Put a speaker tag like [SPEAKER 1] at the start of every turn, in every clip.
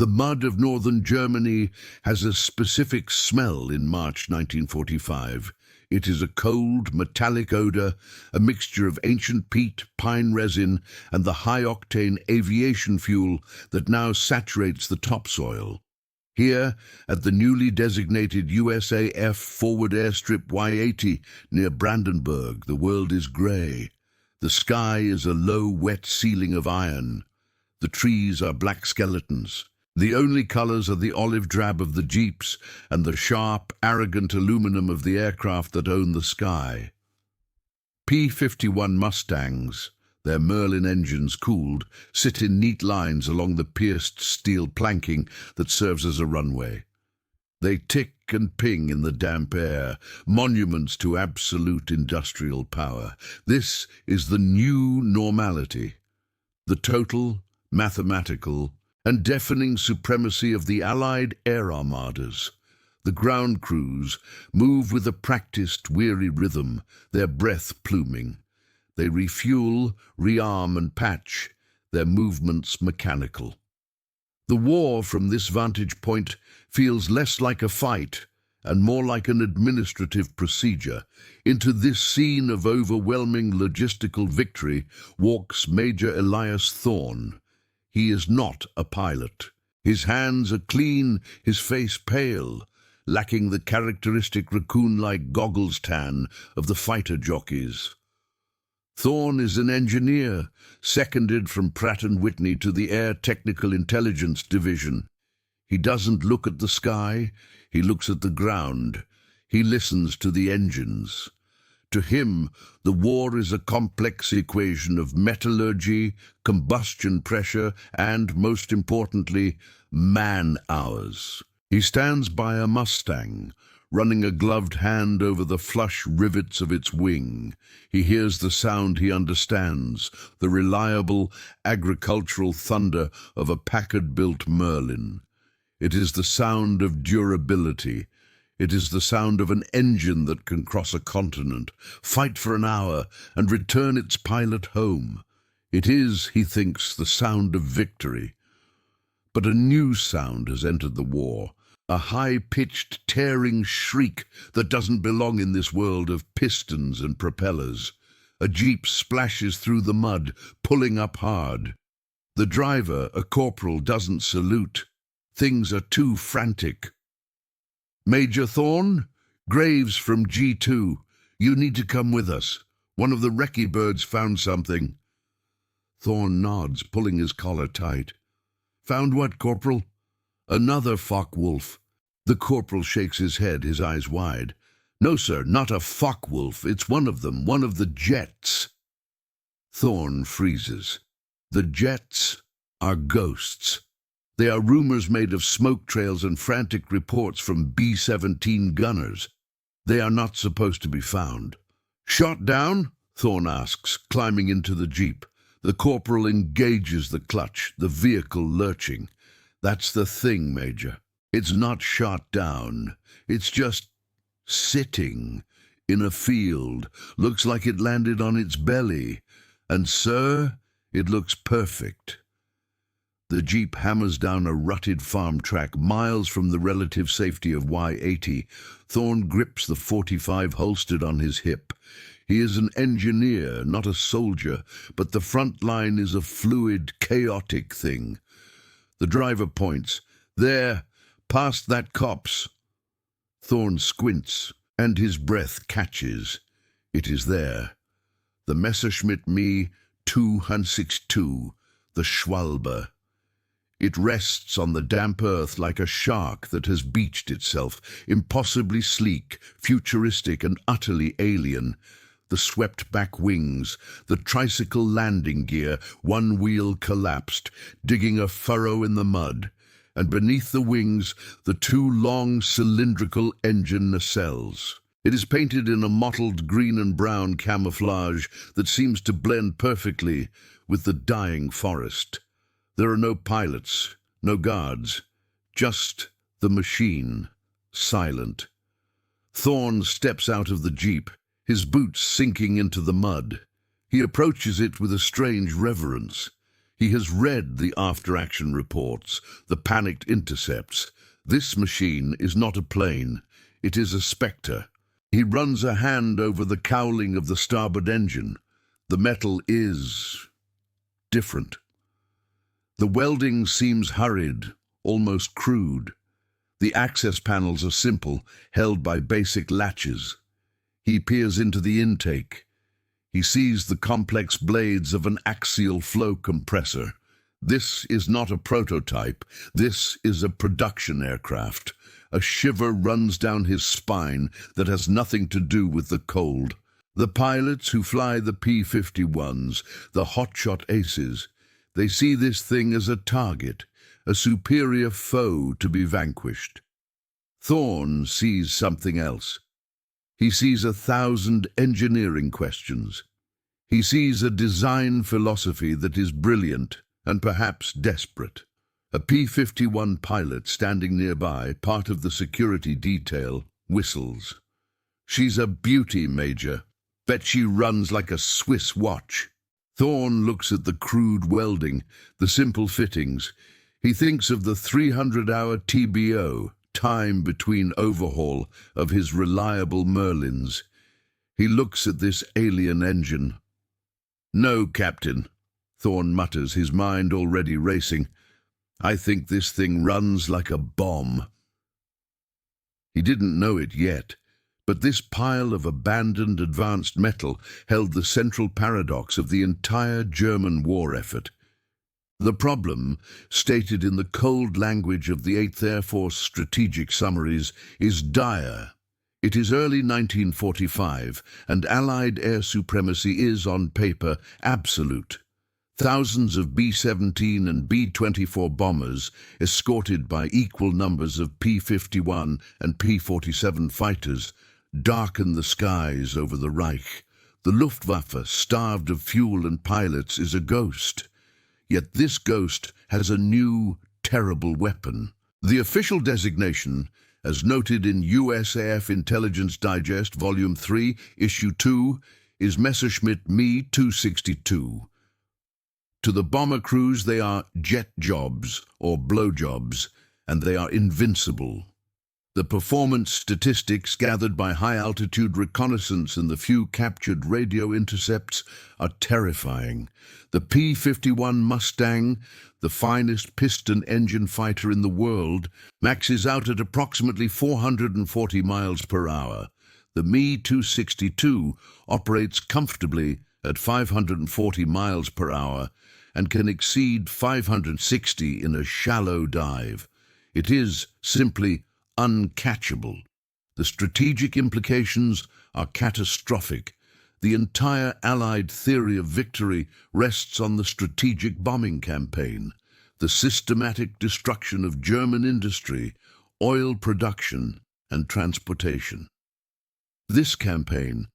[SPEAKER 1] The mud of northern Germany has a specific smell in March 1945. It is a cold, metallic odor, a mixture of ancient peat, pine resin, and the high-octane aviation fuel that now saturates the topsoil. Here, at the newly designated USAF Forward Airstrip Y-80 near Brandenburg, the world is grey. The sky is a low, wet ceiling of iron. The trees are black skeletons. The only colors are the olive drab of the jeeps and the sharp, arrogant aluminum of the aircraft that own the sky. P-51 Mustangs, their Merlin engines cooled, sit in neat lines along the pierced steel planking that serves as a runway. They tick and ping in the damp air, monuments to absolute industrial power. This is the new normality, the total, mathematical, and deafening supremacy of the Allied air armadas. The ground crews move with a practiced, weary rhythm, their breath pluming. They refuel, rearm, and patch, their movements mechanical. The war from this vantage point feels less like a fight and more like an administrative procedure. Into this scene of overwhelming logistical victory walks Major Elias Thorne. He is not a pilot. His hands are clean, his face pale, lacking the characteristic raccoon-like goggles tan of the fighter jockeys. Thorne is an engineer, seconded from Pratt & Whitney to the Air Technical Intelligence Division. He doesn't look at the sky, he looks at the ground. He listens to the engines. To him, the war is a complex equation of metallurgy, combustion pressure, and, most importantly, man-hours. He stands by a Mustang, running a gloved hand over the flush rivets of its wing. He hears the sound he understands, the reliable, agricultural thunder of a Packard-built Merlin. It is the sound of durability. It is the sound of an engine that can cross a continent, fight for an hour, and return its pilot home. It is, he thinks, the sound of victory. But a new sound has entered the war, a high-pitched, tearing shriek that doesn't belong in this world of pistons and propellers. A jeep splashes through the mud, pulling up hard. The driver, a corporal, doesn't salute. Things are too frantic. "Major Thorne? Graves from G2. You need to come with us. One of the recce birds found something." Thorne nods, pulling his collar tight. "Found what, Corporal?" "Another Focke-Wulf." The corporal shakes his head, his eyes wide. "No, sir, not a Focke-Wulf. It's one of them, one of the jets." Thorne freezes. The jets are ghosts. They are rumors made of smoke trails and frantic reports from B-17 gunners. They are not supposed to be found. "Shot down?" Thorne asks, climbing into the jeep. The corporal engages the clutch, the vehicle lurching. "That's the thing, Major. It's not shot down. It's just sitting in a field. Looks like it landed on its belly. And, sir, it looks perfect." The jeep hammers down a rutted farm track miles from the relative safety of Y-80. Thorne grips the .45 holstered on his hip. He is an engineer, not a soldier, but the front line is a fluid, chaotic thing. The driver points. "There, past that copse." Thorne squints, and his breath catches. It is there. The Messerschmitt Me 262, the Schwalbe. It rests on the damp earth like a shark that has beached itself, impossibly sleek, futuristic, and utterly alien. The swept-back wings, the tricycle landing gear, one wheel collapsed, digging a furrow in the mud, and beneath the wings, the two long cylindrical engine nacelles. It is painted in a mottled green and brown camouflage that seems to blend perfectly with the dying forest. There are no pilots, no guards, just the machine, silent. Thorne steps out of the jeep, his boots sinking into the mud. He approaches it with a strange reverence. He has read the after-action reports, the panicked intercepts. This machine is not a plane, it is a spectre. He runs a hand over the cowling of the starboard engine. The metal is different. The welding seems hurried, almost crude. The access panels are simple, held by basic latches. He peers into the intake. He sees the complex blades of an axial flow compressor. This is not a prototype. This is a production aircraft. A shiver runs down his spine that has nothing to do with the cold. The pilots who fly the P-51s, the hotshot aces, they see this thing as a target, a superior foe to be vanquished. Thorne sees something else. He sees 1,000 engineering questions. He sees a design philosophy that is brilliant and perhaps desperate. A P-51 pilot standing nearby, part of the security detail, whistles. "She's a beauty, Major. Bet she runs like a Swiss watch." Thorne looks at the crude welding, the simple fittings. He thinks of the 300-hour TBO, time between overhaul, of his reliable Merlins. He looks at this alien engine. "No, Captain," Thorne mutters, his mind already racing. "I think this thing runs like a bomb." He didn't know it yet, but this pile of abandoned advanced metal held the central paradox of the entire German war effort. The problem, stated in the cold language of the 8th Air Force strategic summaries, is dire. It is early 1945, and Allied air supremacy is, on paper, absolute. Thousands of B-17 and B-24 bombers, escorted by equal numbers of P-51 and P-47 fighters, darken the skies over the Reich. The Luftwaffe, starved of fuel and pilots, is a ghost. Yet this ghost has a new, terrible weapon. The official designation, as noted in USAF Intelligence Digest, Volume 3, Issue 2, is Messerschmitt Me-262. To the bomber crews, they are jet jobs or blowjobs, and they are invincible. The performance statistics gathered by high-altitude reconnaissance and the few captured radio intercepts are terrifying. The P-51 Mustang, the finest piston engine fighter in the world, maxes out at approximately 440 miles per hour. The Me-262 operates comfortably at 540 miles per hour and can exceed 560 in a shallow dive. It is simply uncatchable. The strategic implications are catastrophic. The entire Allied theory of victory rests on the strategic bombing campaign, the systematic destruction of German industry, oil production, and transportation. This campaign,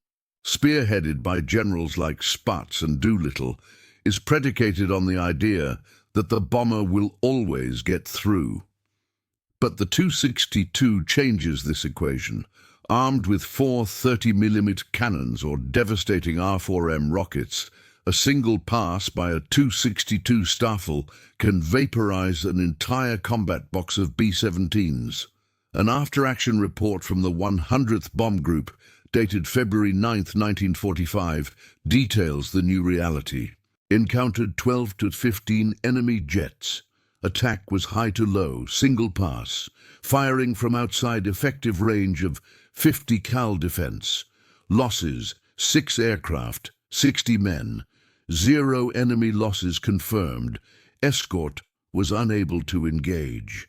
[SPEAKER 1] spearheaded by generals like Spaatz and Doolittle, is predicated on the idea that the bomber will always get through. But the 262 changes this equation. Armed with 4 30mm cannons or devastating R4M rockets, a single pass by a 262 Staffel can vaporize an entire combat box of B-17s. An after-action report from the 100th Bomb Group, dated February 9, 1945, details the new reality. Encountered 12 to 15 enemy jets. Attack was high to low, single pass, firing from outside effective range of 50 cal defense. Losses, 6 aircraft, 60 men. 0 enemy losses confirmed. Escort was unable to engage.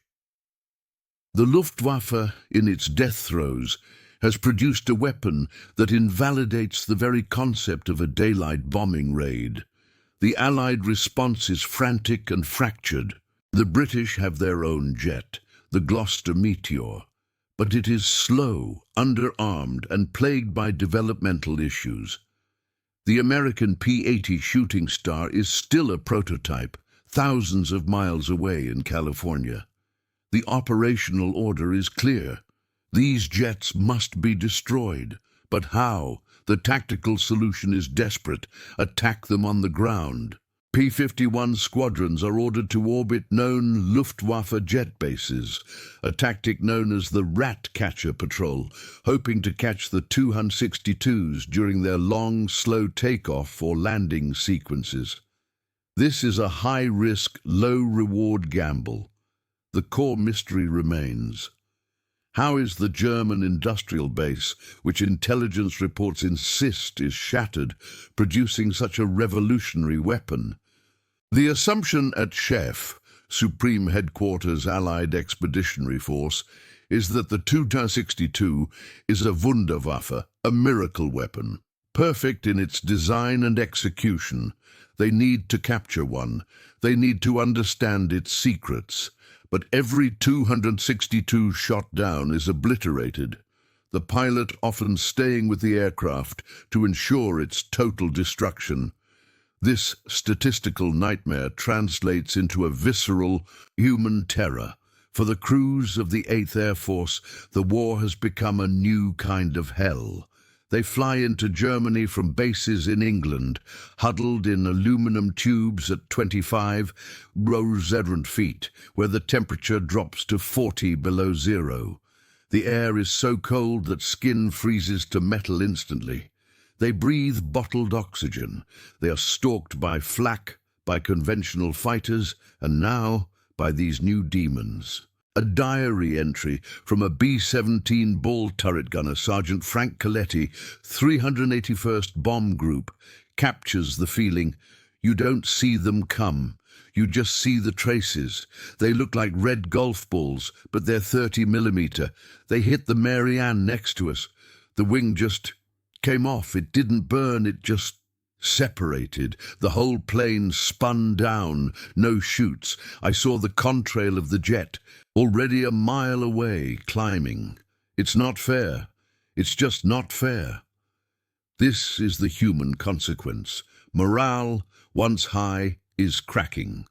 [SPEAKER 1] The Luftwaffe, in its death throes, has produced a weapon that invalidates the very concept of a daylight bombing raid. The Allied response is frantic and fractured. The British have their own jet, the Gloucester Meteor, but it is slow, underarmed, and plagued by developmental issues. The American P-80 Shooting Star is still a prototype, thousands of miles away in California. The operational order is clear. These jets must be destroyed. But how? The tactical solution is desperate. Attack them on the ground. P-51 squadrons are ordered to orbit known Luftwaffe jet bases, a tactic known as the Rat Catcher Patrol, hoping to catch the Tu-162s during their long, slow takeoff or landing sequences. This is a high-risk, low-reward gamble. The core mystery remains. How is the German industrial base, which intelligence reports insist is shattered, producing such a revolutionary weapon? The assumption at SHEF, Supreme Headquarters Allied Expeditionary Force, is that the Tu-162 is a Wunderwaffe, a miracle weapon. Perfect in its design and execution, they need to capture one. They need to understand its secrets. But every Tu-162 shot down is obliterated, the pilot often staying with the aircraft to ensure its total destruction. This statistical nightmare translates into a visceral, human terror. For the crews of the 8th Air Force, the war has become a new kind of hell. They fly into Germany from bases in England, huddled in aluminum tubes at 25 Roseerant feet, where the temperature drops to 40 below zero. The air is so cold that skin freezes to metal instantly. They breathe bottled oxygen. They are stalked by flak, by conventional fighters, and now by these new demons. A diary entry from a B-17 ball turret gunner, Sergeant Frank Coletti, 381st Bomb Group, captures the feeling. You don't see them come. You just see the traces. They look like red golf balls, but they're 30mm. They hit the Mary Ann next to us. The wing just came off. It didn't burn, it just separated. The whole plane spun down, no chutes. I saw the contrail of the jet, already a mile away, climbing. It's not fair. It's just not fair. This is the human consequence. Morale, once high, is cracking.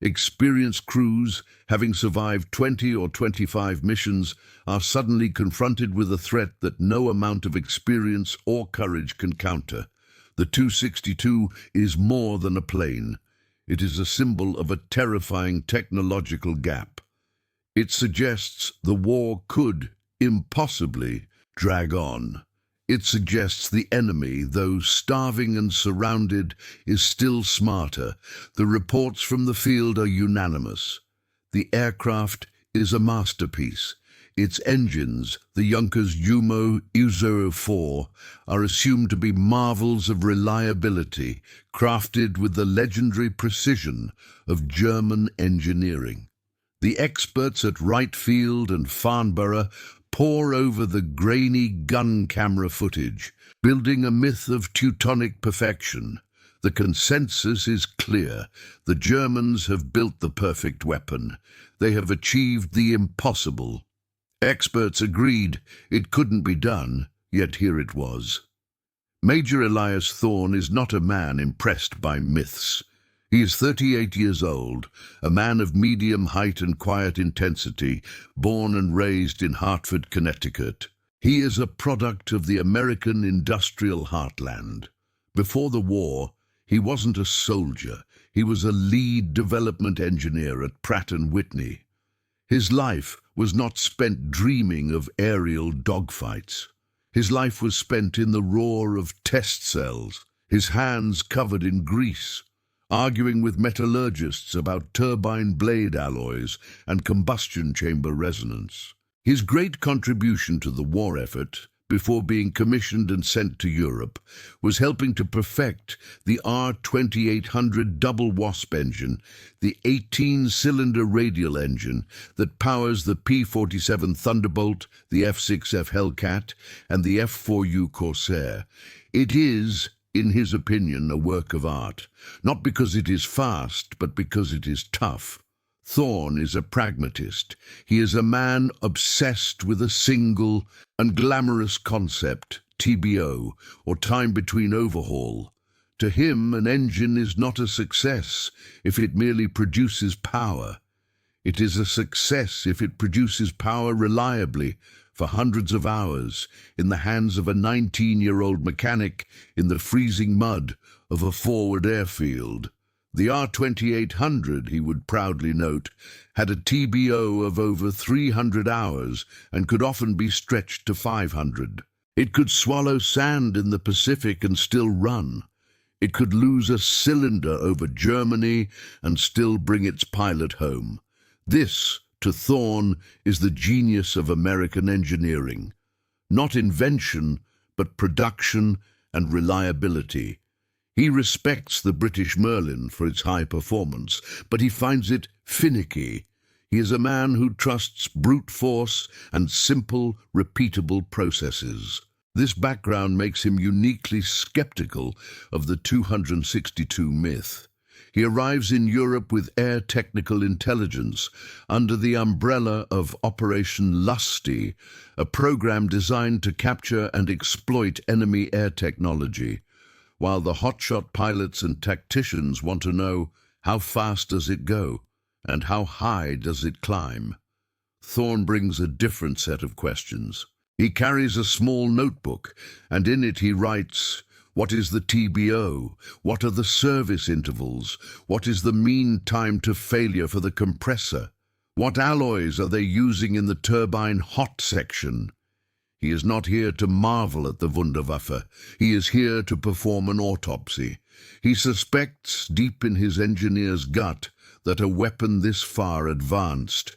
[SPEAKER 1] Experienced crews, having survived 20 or 25 missions, are suddenly confronted with a threat that no amount of experience or courage can counter. The Tu-162 is more than a plane. It is a symbol of a terrifying technological gap. It suggests the war could, impossibly, drag on. It suggests the enemy, though starving and surrounded, is still smarter. The reports from the field are unanimous. The aircraft is a masterpiece. Its engines, the Junkers Jumo U-04, are assumed to be marvels of reliability, crafted with the legendary precision of German engineering. The experts at Wright Field and Farnborough pore over the grainy gun camera footage, building a myth of Teutonic perfection. The consensus is clear. The Germans have built the perfect weapon. They have achieved the impossible. Experts agreed it couldn't be done, yet here it was. Major Elias Thorne is not a man impressed by myths. He is 38 years old, a man of medium height and quiet intensity, born and raised in Hartford, Connecticut. He is a product of the American industrial heartland. Before the war, he wasn't a soldier. He was a lead development engineer at Pratt & Whitney. His life was not spent dreaming of aerial dogfights. His life was spent in the roar of test cells, his hands covered in grease, arguing with metallurgists about turbine blade alloys and combustion chamber resonance. His great contribution to the war effort, before being commissioned and sent to Europe, was helping to perfect the R2800 double Wasp engine, the 18-cylinder radial engine that powers the P-47 Thunderbolt, the F-6F Hellcat, and the F-4U Corsair. It is, in his opinion, a work of art, not because it is fast, but because it is tough. Thorne is a pragmatist. He is a man obsessed with a single and glamorous concept, TBO, or time between overhaul. To him, an engine is not a success if it merely produces power. It is a success if it produces power reliably for hundreds of hours in the hands of a 19-year-old mechanic in the freezing mud of a forward airfield. The R-2800, he would proudly note, had a TBO of over 300 hours and could often be stretched to 500. It could swallow sand in the Pacific and still run. It could lose a cylinder over Germany and still bring its pilot home. This, to Thorne, is the genius of American engineering. Not invention, but production and reliability. He respects the British Merlin for its high performance, but he finds it finicky. He is a man who trusts brute force and simple, repeatable processes. This background makes him uniquely skeptical of the 262 myth. He arrives in Europe with air technical intelligence under the umbrella of Operation Lusty, a program designed to capture and exploit enemy air technology, while the hotshot pilots and tacticians want to know how fast does it go and how high does it climb. Thorne brings a different set of questions. He carries a small notebook, and in it he writes, what is the TBO? What are the service intervals? What is the mean time to failure for the compressor? What alloys are they using in the turbine hot section? He is not here to marvel at the Wunderwaffe. He is here to perform an autopsy. He suspects, deep in his engineer's gut, that a weapon this far advanced,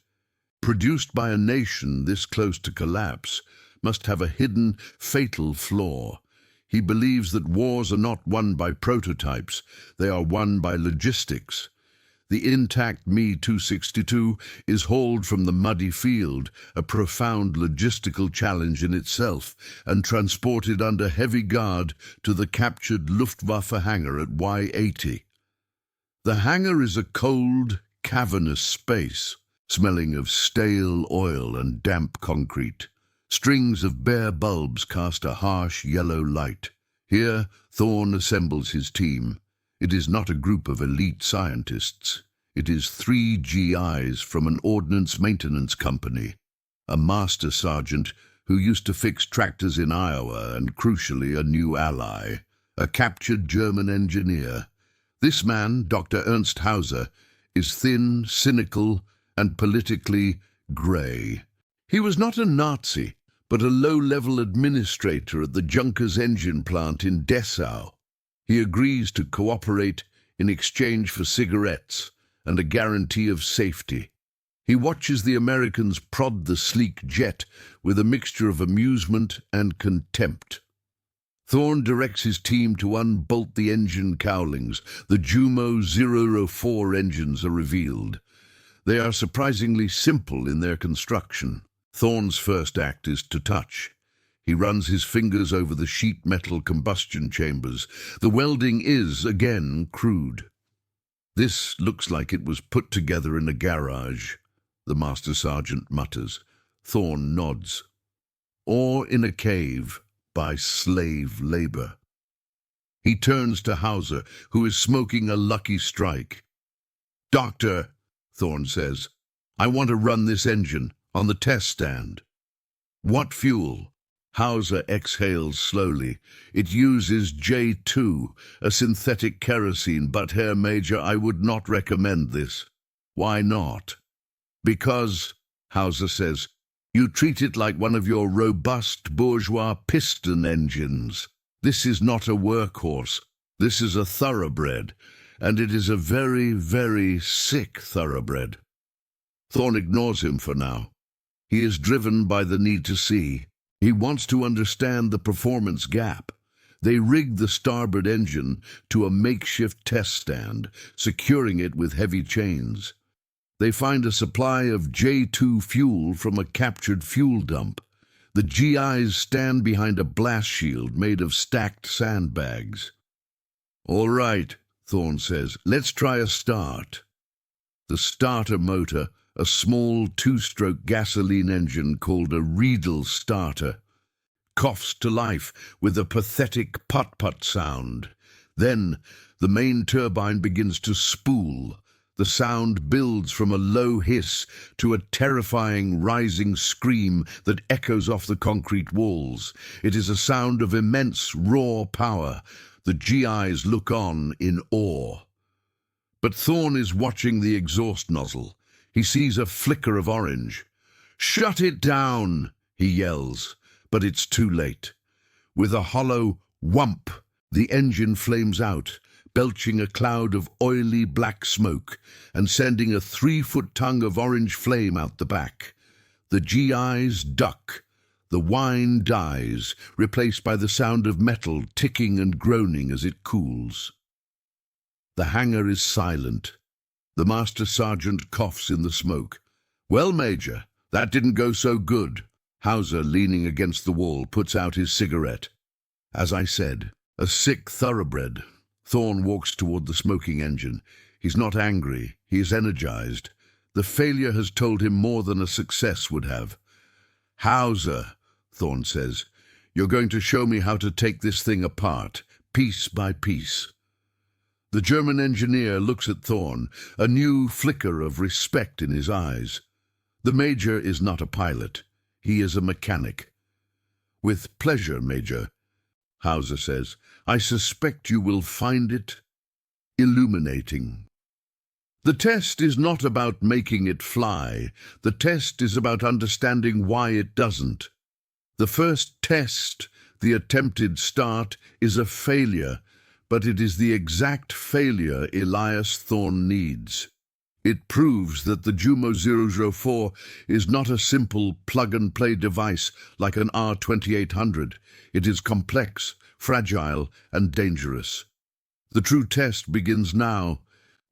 [SPEAKER 1] produced by a nation this close to collapse, must have a hidden, fatal flaw. He believes that wars are not won by prototypes, they are won by logistics. The intact Me-262 is hauled from the muddy field, a profound logistical challenge in itself, and transported under heavy guard to the captured Luftwaffe hangar at Y-80. The hangar is a cold, cavernous space, smelling of stale oil and damp concrete. Strings of bare bulbs cast a harsh yellow light. Here, Thorne assembles his team. It is not a group of elite scientists. It is 3 GIs from an ordnance maintenance company, a master sergeant who used to fix tractors in Iowa and, crucially, a new ally, a captured German engineer. This man, Dr. Ernst Hauser, is thin, cynical, and politically grey. He was not a Nazi, but a low-level administrator at the Junkers engine plant in Dessau. He agrees to cooperate in exchange for cigarettes and a guarantee of safety. He watches the Americans prod the sleek jet with a mixture of amusement and contempt. Thorne directs his team to unbolt the engine cowlings. The Jumo 004 engines are revealed. They are surprisingly simple in their construction. Thorne's first act is to touch. He runs his fingers over the sheet metal combustion chambers. The welding is, again, crude. This looks like it was put together in a garage, the master sergeant mutters. Thorne nods. Or in a cave by slave labor. He turns to Hauser, who is smoking a Lucky Strike. "Doctor," Thorne says, "I want to run this engine on the test stand." "What fuel?" Hauser exhales slowly. "It uses J2, a synthetic kerosene, but, Herr Major, I would not recommend this." "Why not?" "Because," Hauser says, "you treat it like one of your robust bourgeois piston engines. This is not a workhorse. This is a thoroughbred, and it is a very, very sick thoroughbred." Thorne ignores him for now. He is driven by the need to see. He wants to understand the performance gap. They rig the starboard engine to a makeshift test stand, securing it with heavy chains. They find a supply of J2 fuel from a captured fuel dump. The GIs stand behind a blast shield made of stacked sandbags. "All right," Thorne says, "let's try a start." The starter motor, a small 2-stroke gasoline engine called a Riedel starter, coughs to life with a pathetic putt-putt sound. Then the main turbine begins to spool. The sound builds from a low hiss to a terrifying rising scream that echoes off the concrete walls. It is a sound of immense raw power. The GIs look on in awe. But Thorn is watching the exhaust nozzle. He sees a flicker of orange. "Shut it down!" he yells, but it's too late. With a hollow whump, the engine flames out, belching a cloud of oily black smoke and sending a 3-foot tongue of orange flame out the back. The GIs duck. The whine dies, replaced by the sound of metal ticking and groaning as it cools. The hangar is silent. The master sergeant coughs in the smoke. "Well, Major, that didn't go so good." Hauser, leaning against the wall, puts out his cigarette. "As I said, a sick thoroughbred." Thorn walks toward the smoking engine. He's not angry. He is energized. The failure has told him more than a success would have. "Hauser," Thorn says, "you're going to show me how to take this thing apart, piece by piece." The German engineer looks at Thorn, a new flicker of respect in his eyes. The Major is not a pilot. He is a mechanic. "With pleasure, Major," Hauser says. "I suspect you will find it illuminating." The test is not about making it fly. The test is about understanding why it doesn't. The first test, the attempted start, is a failure, but it is the exact failure Elias Thorn needs. It proves that the Jumo 004 is not a simple plug-and-play device like an R2800. It is complex, fragile, and dangerous. The true test begins now,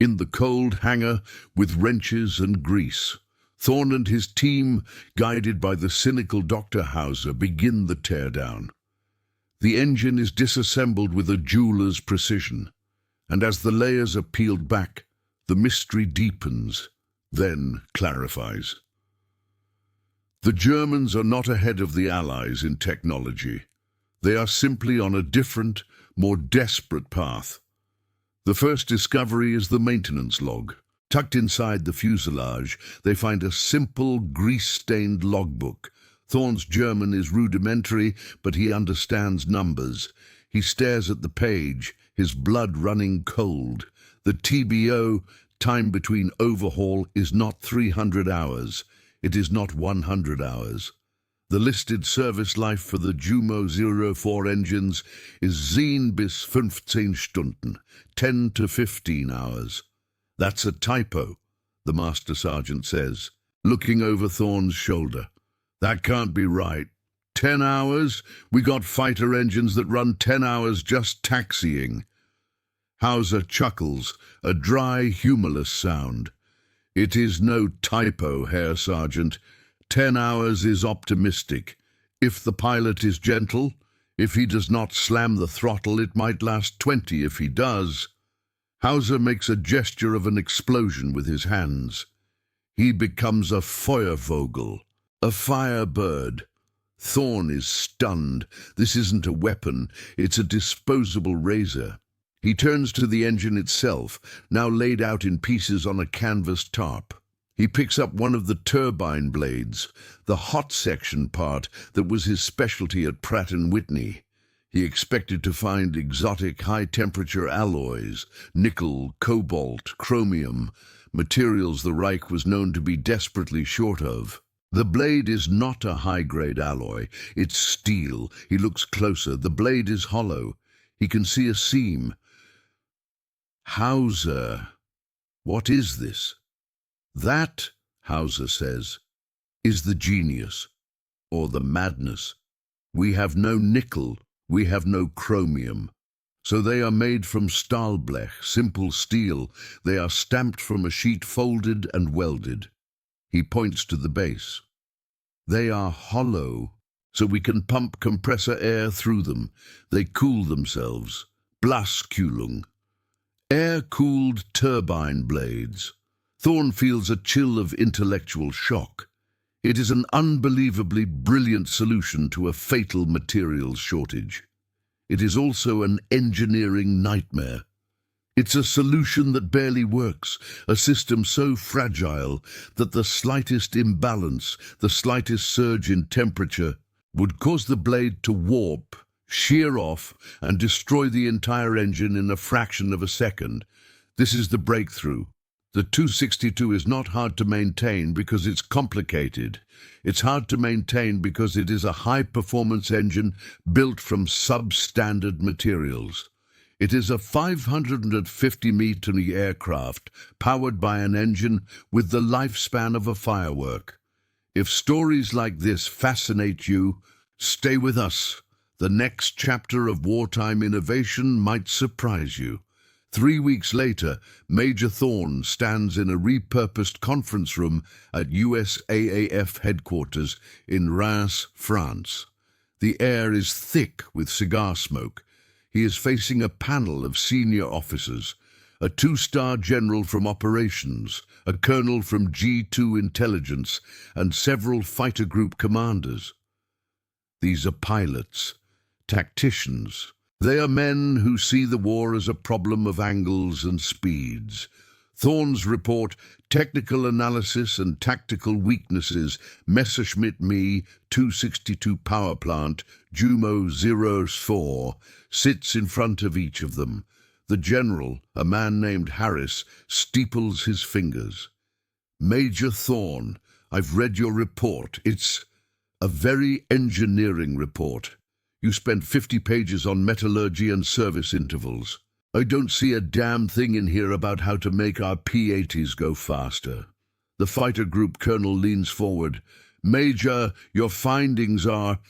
[SPEAKER 1] in the cold hangar with wrenches and grease. Thorn and his team, guided by the cynical Dr. Hauser, begin the teardown. The engine is disassembled with a jeweler's precision, and as the layers are peeled back, the mystery deepens, then clarifies. The Germans are not ahead of the Allies in technology. They are simply on a different, more desperate path. The first discovery is the maintenance log. Tucked inside the fuselage, they find a simple, grease-stained logbook. Thorn's German is rudimentary, but he understands numbers. He stares at the page, his blood running cold. The TBO, time between overhaul, is not 300 hours. It is not 100 hours. The listed service life for the Jumo 04 engines is 7 bis 15 Stunden, 10 to 15 hours. "That's a typo," the master sergeant says, looking over Thorn's shoulder. "That can't be right. 10 hours? We got fighter engines that run 10 hours just taxiing." Hauser chuckles, a dry, humorless sound. "It is no typo, Herr Sergeant. 10 hours is optimistic. If the pilot is gentle, if he does not slam the throttle, it might last 20 if he does." Hauser makes a gesture of an explosion with his hands. He becomes a Feuervogel, a firebird. Thorn is stunned. This isn't a weapon, it's a disposable razor. He turns to the engine itself, now laid out in pieces on a canvas tarp. He picks up one of the turbine blades, the hot section part that was his specialty at Pratt & Whitney. He expected to find exotic high-temperature alloys, nickel, cobalt, chromium, materials the Reich was known to be desperately short of. The blade is not a high-grade alloy. It's steel. He looks closer. The blade is hollow. He can see a seam. "Hauser, what is this?" "That," Hauser says, "is the genius, or the madness. We have no nickel, we have no chromium. So they are made from Stahlblech, simple steel. They are stamped from a sheet folded and welded." He points to the base. "They are hollow, so we can pump compressor air through them. They cool themselves. Blaskühlung. Air-cooled turbine blades." Thorn feels a chill of intellectual shock. It is an unbelievably brilliant solution to a fatal materials shortage. It is also an engineering nightmare. It's a solution that barely works, a system so fragile that the slightest imbalance, the slightest surge in temperature, would cause the blade to warp, shear off, and destroy the entire engine in a fraction of a second. This is the breakthrough. The 262 is not hard to maintain because it's complicated. It's hard to maintain because it is a high-performance engine built from substandard materials. It is a 550-meter aircraft powered by an engine with the lifespan of a firework. If stories like this fascinate you, stay with us. The next chapter of wartime innovation might surprise you. 3 weeks later, Major Thorne stands in a repurposed conference room at USAAF headquarters in Reims, France. The air is thick with cigar smoke. He is facing a panel of senior officers, a 2-star general from operations, a colonel from G2 intelligence, and several fighter group commanders. These are pilots, tacticians. They are men who see the war as a problem of angles and speeds. Thorne's report, Technical Analysis and Tactical Weaknesses, Messerschmitt Me 262 Power Plant, Jumo 04, sits in front of each of them. The general, a man named Harris, steeples his fingers. Major Thorne, I've read your report. It's a very engineering report. You spent 50 pages on metallurgy and service intervals. I don't see a damn thing in here about how to make our P-80s go faster. The fighter group colonel leans forward. Major, your findings are...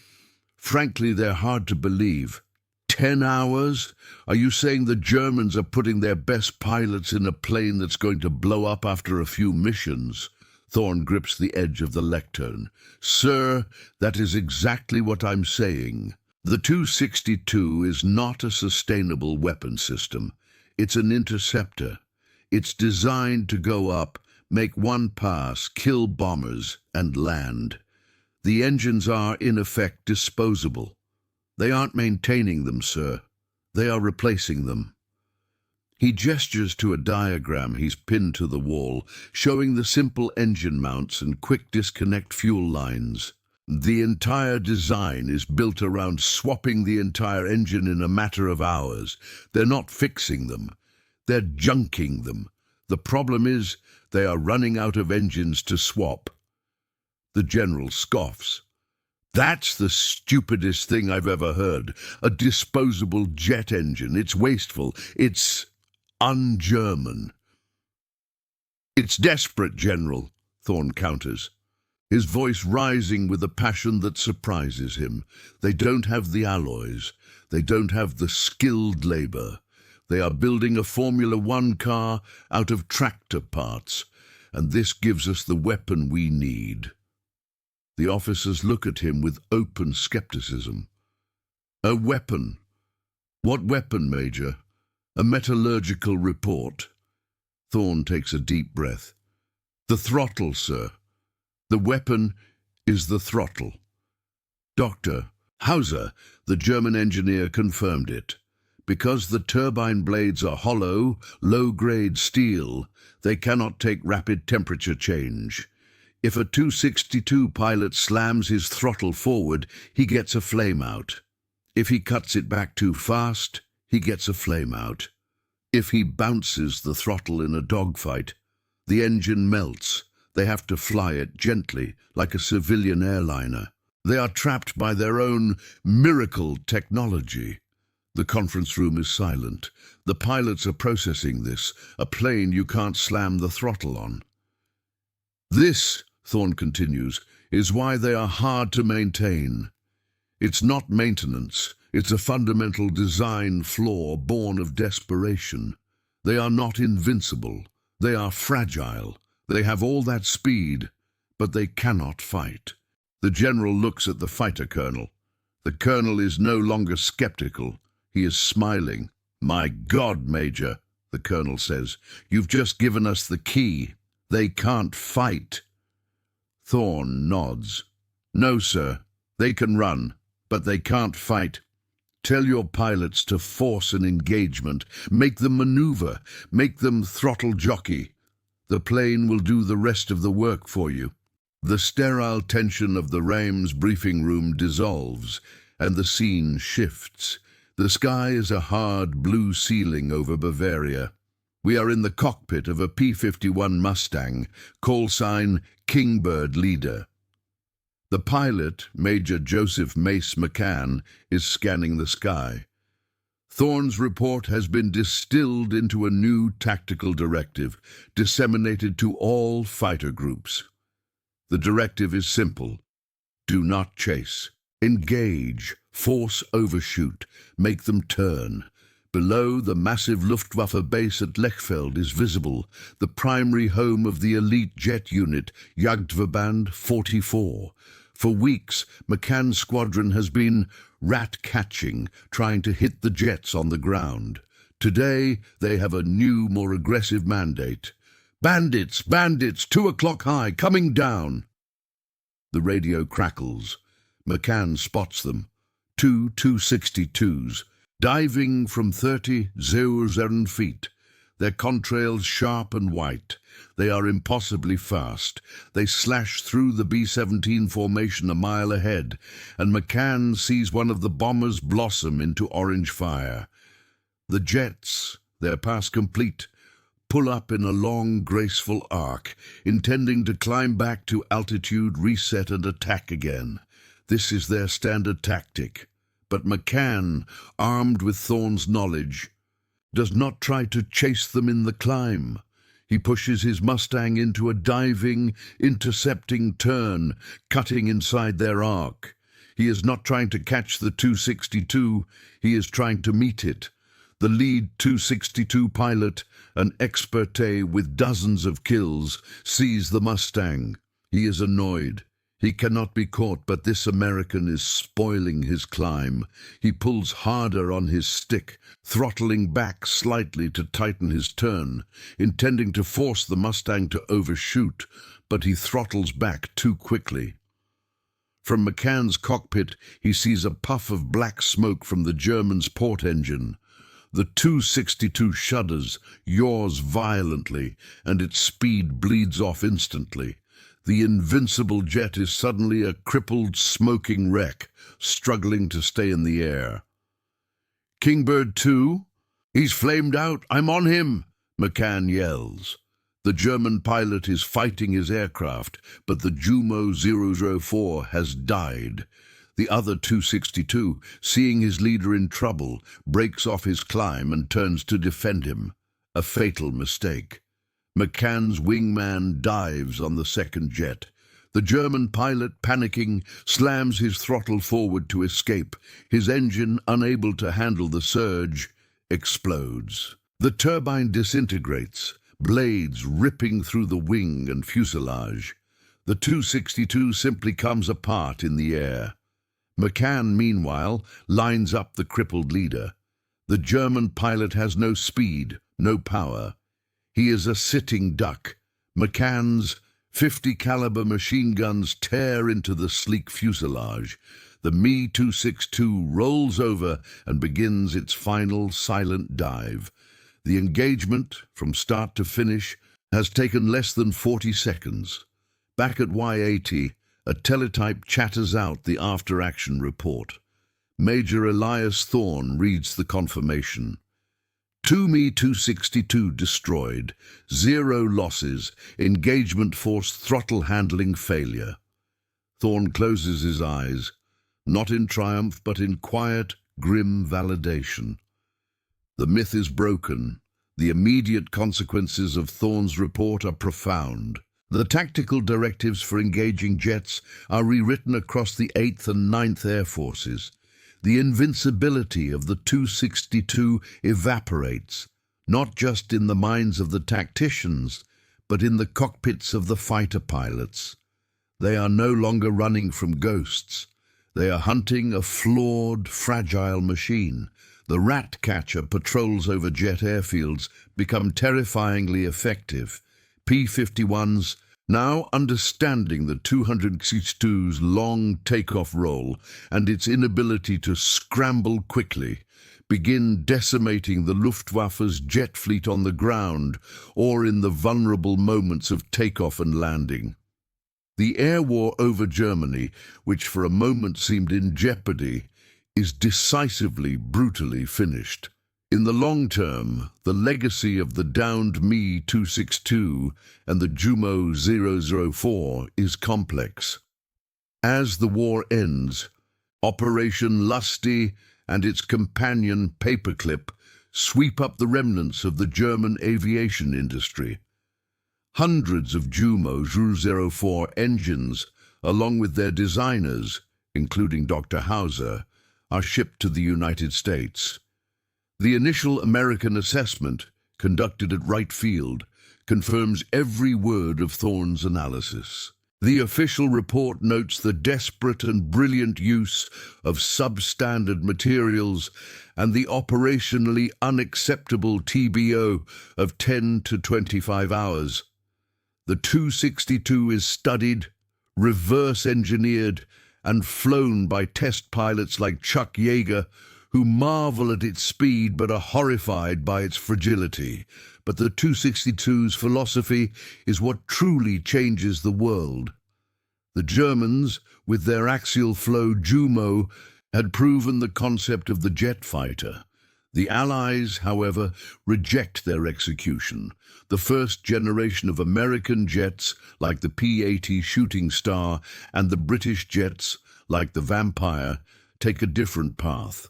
[SPEAKER 1] Frankly, they're hard to believe. 10 hours? Are you saying the Germans are putting their best pilots in a plane that's going to blow up after a few missions? Thorne grips the edge of the lectern. Sir, that is exactly what I'm saying. The 262 is not a sustainable weapon system. It's an interceptor. It's designed to go up, make one pass, kill bombers, and land. The engines are, in effect, disposable. They aren't maintaining them, sir. They are replacing them. He gestures to a diagram he's pinned to the wall, showing the simple engine mounts and quick disconnect fuel lines. The entire design is built around swapping the entire engine in a matter of hours. They're not fixing them. They're junking them. The problem is they are running out of engines to swap. The general scoffs. That's the stupidest thing I've ever heard. A disposable jet engine. It's wasteful. It's un-German. It's desperate, General, Thorne counters, his voice rising with a passion that surprises him. They don't have the alloys. They don't have the skilled labor. They are building a Formula One car out of tractor parts, and this gives us the weapon we need. The officers look at him with open skepticism. A weapon? What weapon, Major? A metallurgical report? Thorne takes a deep breath. The throttle, sir. The weapon is the throttle. Dr. Hauser, the German engineer, confirmed it. Because the turbine blades are hollow, low-grade steel, they cannot take rapid temperature change. If a 262 pilot slams his throttle forward, he gets a flame out. If he cuts it back too fast, he gets a flame out. If he bounces the throttle in a dogfight, the engine melts. They have to fly it gently, like a civilian airliner. They are trapped by their own miracle technology. The conference room is silent. The pilots are processing this, a plane you can't slam the throttle on. This, Thorne continues, is why they are hard to maintain. It's not maintenance. It's a fundamental design flaw born of desperation. They are not invincible. They are fragile. They have all that speed, but they cannot fight. The general looks at the fighter colonel. The colonel is no longer skeptical. He is smiling. My God, Major, the colonel says, you've just given us the key. They can't fight. Thorne nods. No, sir. They can run, but they can't fight. Tell your pilots to force an engagement. Make them maneuver. Make them throttle jockey. The plane will do the rest of the work for you. The sterile tension of the Reims briefing room dissolves, and the scene shifts. The sky is a hard blue ceiling over Bavaria. We are in the cockpit of a P-51 Mustang, call sign Kingbird Leader. The pilot, Major Joseph Mace McCann, is scanning the sky. Thorne's report has been distilled into a new tactical directive, disseminated to all fighter groups. The directive is simple. Do not chase. Engage. Force overshoot. Make them turn. Below, the massive Luftwaffe base at Lechfeld is visible, the primary home of the elite jet unit, Jagdverband 44. For weeks, McCann's squadron has been rat-catching, trying to hit the jets on the ground. Today, they have a new, more aggressive mandate. Bandits! Bandits! 2 o'clock high, coming down! The radio crackles. McCann spots them. 2 262s, diving from 30,000 feet. Their contrails sharp and white. They are impossibly fast. They slash through the B-17 formation a mile ahead, and McCann sees one of the bombers blossom into orange fire. The jets, their pass complete, pull up in a long, graceful arc, intending to climb back to altitude, reset, and attack again. This is their standard tactic. But McCann, armed with Thorne's knowledge, does not try to chase them in the climb. He pushes his Mustang into a diving, intercepting turn, cutting inside their arc. He is not trying to catch the 262, he is trying to meet it. The lead 262 pilot, an experte with dozens of kills, sees the Mustang. He is annoyed. He cannot be caught, but this American is spoiling his climb. He pulls harder on his stick, throttling back slightly to tighten his turn, intending to force the Mustang to overshoot, but he throttles back too quickly. From McCann's cockpit, he sees a puff of black smoke from the German's port engine. The 262 shudders, yaws violently, and its speed bleeds off instantly. The invincible jet is suddenly a crippled, smoking wreck, struggling to stay in the air. Kingbird 2? He's flamed out. I'm on him, McCann yells. The German pilot is fighting his aircraft, but the Jumo 004 has died. The other 262, seeing his leader in trouble, breaks off his climb and turns to defend him. A fatal mistake. McCann's wingman dives on the second jet. The German pilot, panicking, slams his throttle forward to escape. His engine, unable to handle the surge, explodes. The turbine disintegrates, blades ripping through the wing and fuselage. The 262 simply comes apart in the air. McCann, meanwhile, lines up the crippled leader. The German pilot has no speed, no power. He is a sitting duck. McCann's .50 caliber machine guns tear into the sleek fuselage. The Me-262 rolls over and begins its final silent dive. The engagement, from start to finish, has taken less than 40 seconds. Back at Y-80, a teletype chatters out the after-action report. Major Elias Thorne reads the confirmation. 2 Me-262 destroyed, 0 losses, engagement force throttle handling failure. Thorne closes his eyes, not in triumph but in quiet, grim validation. The myth is broken. The immediate consequences of Thorne's report are profound. The tactical directives for engaging jets are rewritten across the 8th and 9th Air Forces. The invincibility of the 262 evaporates, not just in the minds of the tacticians, but in the cockpits of the fighter pilots. They are no longer running from ghosts. They are hunting a flawed, fragile machine. The rat catcher patrols over jet airfields become terrifyingly effective. P-51s, now understanding the 262's long takeoff roll and its inability to scramble quickly, begin decimating the Luftwaffe's jet fleet on the ground or in the vulnerable moments of takeoff and landing. The air war over Germany, which for a moment seemed in jeopardy, is decisively, brutally finished. In the long term, the legacy of the downed Me-262 and the Jumo 004 is complex. As the war ends, Operation Lusty and its companion Paperclip sweep up the remnants of the German aviation industry. Hundreds of Jumo 004 engines, along with their designers, including Dr. Hauser, are shipped to the United States. The initial American assessment, conducted at Wright Field, confirms every word of Thorne's analysis. The official report notes the desperate and brilliant use of substandard materials and the operationally unacceptable TBO of 10 to 25 hours. The 262 is studied, reverse-engineered, and flown by test pilots like Chuck Yeager, who marvel at its speed but are horrified by its fragility. But the 262's philosophy is what truly changes the world. The Germans, with their axial flow Jumo, had proven the concept of the jet fighter. The Allies, however, reject their execution. The first generation of American jets, like the P-80 Shooting Star, and the British jets, like the Vampire, take a different path.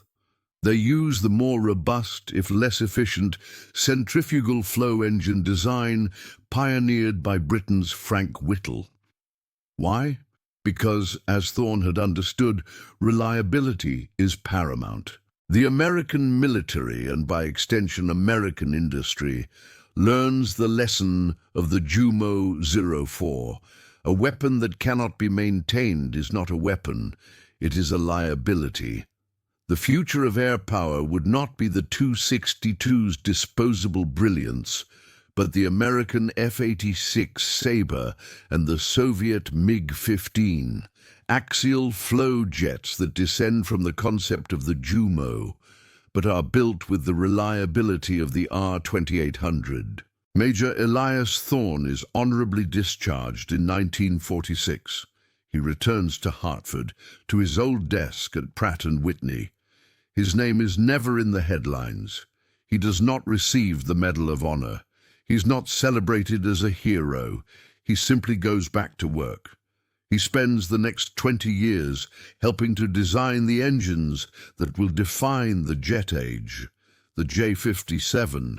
[SPEAKER 1] They use the more robust, if less efficient, centrifugal flow engine design pioneered by Britain's Frank Whittle. Why? Because, as Thorne had understood, reliability is paramount. The American military, and by extension American industry, learns the lesson of the Jumo 04. A weapon that cannot be maintained is not a weapon, it is a liability. The future of air power would not be the 262's disposable brilliance, but the American F-86 Sabre and the Soviet MiG-15, axial flow jets that descend from the concept of the Jumo, but are built with the reliability of the R-2800. Major Elias Thorne is honorably discharged in 1946. He returns to Hartford, to his old desk at Pratt & Whitney. His name is never in the headlines. He does not receive the Medal of Honor. He's not celebrated as a hero. He simply goes back to work. He spends the next 20 years helping to design the engines that will define the jet age, the J-57,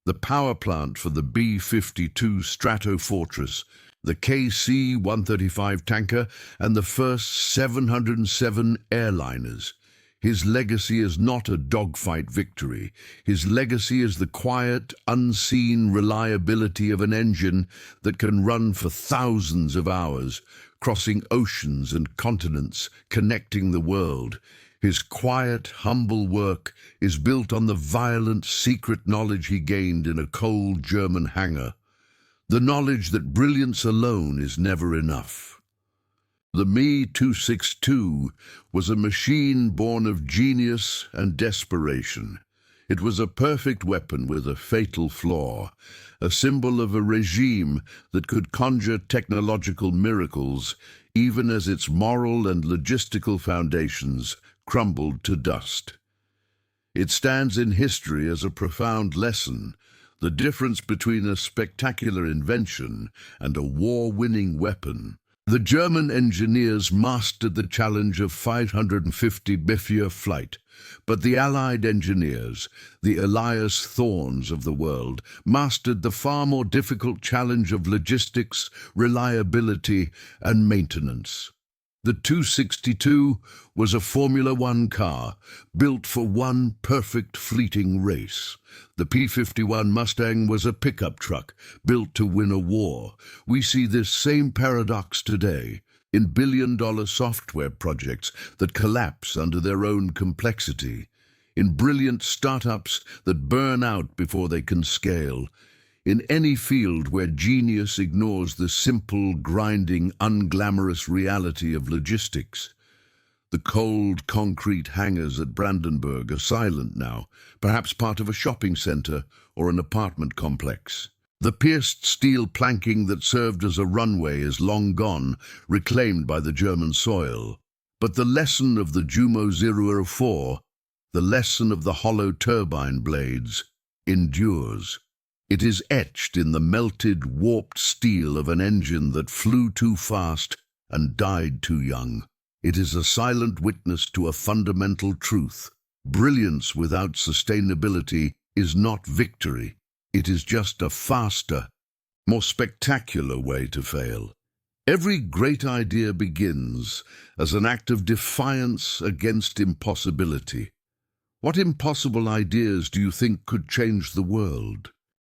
[SPEAKER 1] the power plant for the B-52 Stratofortress, the KC-135 tanker, and the first 707 airliners. His legacy is not a dogfight victory. His legacy is the quiet, unseen reliability of an engine that can run for thousands of hours, crossing oceans and continents, connecting the world. His quiet, humble work is built on the violent, secret knowledge he gained in a cold German hangar. The knowledge that brilliance alone is never enough. The Me-262 was a machine born of genius and desperation. It was a perfect weapon with a fatal flaw, a symbol of a regime that could conjure technological miracles even as its moral and logistical foundations crumbled to dust. It stands in history as a profound lesson, the difference between a spectacular invention and a war-winning weapon. The German engineers mastered the challenge of 550 Biffier flight, but the Allied engineers, the Elias Thornes of the world, mastered the far more difficult challenge of logistics, reliability, and maintenance. The 262 was a Formula One car, built for one perfect fleeting race. The P-51 Mustang was a pickup truck, built to win a war. We see this same paradox today in billion-dollar software projects that collapse under their own complexity, in brilliant startups that burn out before they can scale, in any field where genius ignores the simple, grinding, unglamorous reality of logistics. The cold, concrete hangars at Brandenburg are silent now, perhaps part of a shopping center or an apartment complex. The pierced steel planking that served as a runway is long gone, reclaimed by the German soil. But the lesson of the Jumo 04 The lesson of the hollow turbine blades endures. It is etched in the melted, warped steel of an engine that flew too fast and died too young. It is a silent witness to a fundamental truth. Brilliance without sustainability is not victory. It is just a faster, more spectacular way to fail. Every great idea begins as an act of defiance against impossibility. What impossible ideas do you think could change the world?